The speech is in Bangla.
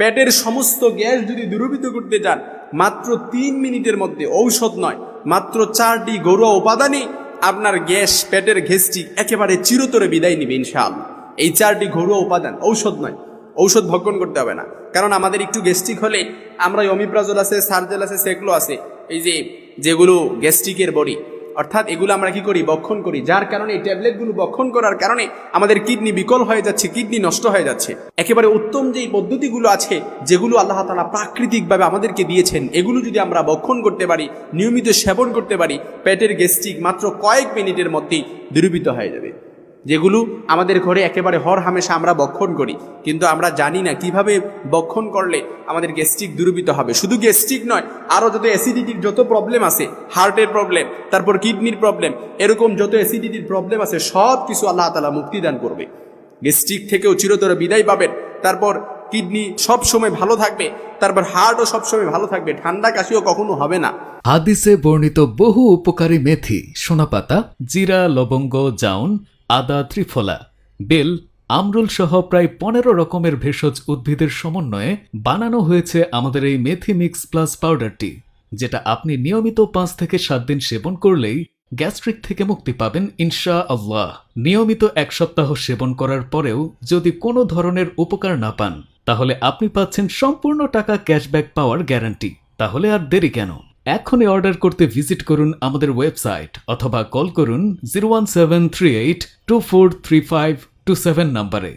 পেটের সমস্ত গ্যাস যদি দূরীভূত করতে চান, মাত্র 3 মিনিটের মধ্যে, ঔষধ নয়, মাত্র 4টি ঘরোয়া উপাদানই আপনার গ্যাস, পেটের গ্যাস্ট্রিক একেবারে চিরতরে বিদায় নিবে ইনশাআল্লাহ। এই 4টি ঘরোয়া উপাদান, ঔষধ নয়, ঔষধ ভক্ষণ করতে হবে না। কারণ আমাদের একটু গ্যাস্ট্রিক হলে আমরা অমিপ্রাজল আছে, সার্জেল আছে, সেগুলো আছে, এই যেগুলো গ্যাস্ট্রিকের বড়ি, অর্থাৎ এগুলো আমরা কি করি, বক্ষণ করি। যার কারণে এই ট্যাবলেটগুলো বক্ষণ করার কারণে আমাদের কিডনি বিকল হয়ে যাচ্ছে, কিডনি নষ্ট হয়ে যাচ্ছে। একেবারে উত্তম যেই পদ্ধতিগুলো আছে, যেগুলো আল্লাহ তাআলা প্রাকৃতিকভাবে আমাদেরকে দিয়েছেন, এগুলো যদি আমরা বক্ষণ করতে পারি, নিয়মিত সেবন করতে পারি, পেটের গ্যাস্ট্রিক মাত্র কয়েক মিনিটের মধ্যেই দূরীভূত হয়ে যাবে। যেগুলো আমাদের ঘরে একেবারে হর হামেশা আমরা বক্ষণ করি, কিন্তু আমরা জানি না কিভাবে বক্ষণ করলে আমাদের গ্যাস্ট্রিক দূরীভূত হবে। শুধু গ্যাস্ট্রিক নয়, আরও যত অ্যাসিডিটির যত প্রবলেম আছে, হার্টের প্রবলেম, তারপর কিডনির প্রবলেম, এরকম যত অ্যাসিডিটির প্রবলেম আছে, সব কিছু আল্লাহ তাআলা মুক্তিদান করবে। গ্যাস্ট্রিক থেকেও চিরতরে বিদায় পাবেন। তারপর কিডনি সব সময় ভালো থাকবে, তারপর হার্টও সব সময় ভালো থাকবে, ঠান্ডা কাশিও কখনো হবে না। হাদিসে বর্ণিত বহু উপকারী মেথি, সোনাপাতা, জিরা, লবঙ্গ, জাউন, আদা, ত্রিফলা, বেল, আমরুল সহ প্রায় 15 রকমের ভেষজ উদ্ভিদের সমন্বয়ে বানানো হয়েছে আমাদের এই মেথি মিক্স প্লাস পাউডারটি, যেটা আপনি নিয়মিত 5 থেকে 7 দিন সেবন করলেই গ্যাস্ট্রিক থেকে মুক্তি পাবেন ইনশাআল্লাহ। নিয়মিত 1 সপ্তাহ সেবন করার পরেও যদি কোনো ধরনের উপকার না পান, তাহলে আপনি পাচ্ছেন সম্পূর্ণ টাকা ক্যাশব্যাক পাওয়ার গ্যারান্টি। তাহলে আর দেরি কেন? এখনই অর্ডার করতে ভিজিট করুন আমাদের ওয়েবসাইট অথবা কল করুন 01738243527 নম্বরে।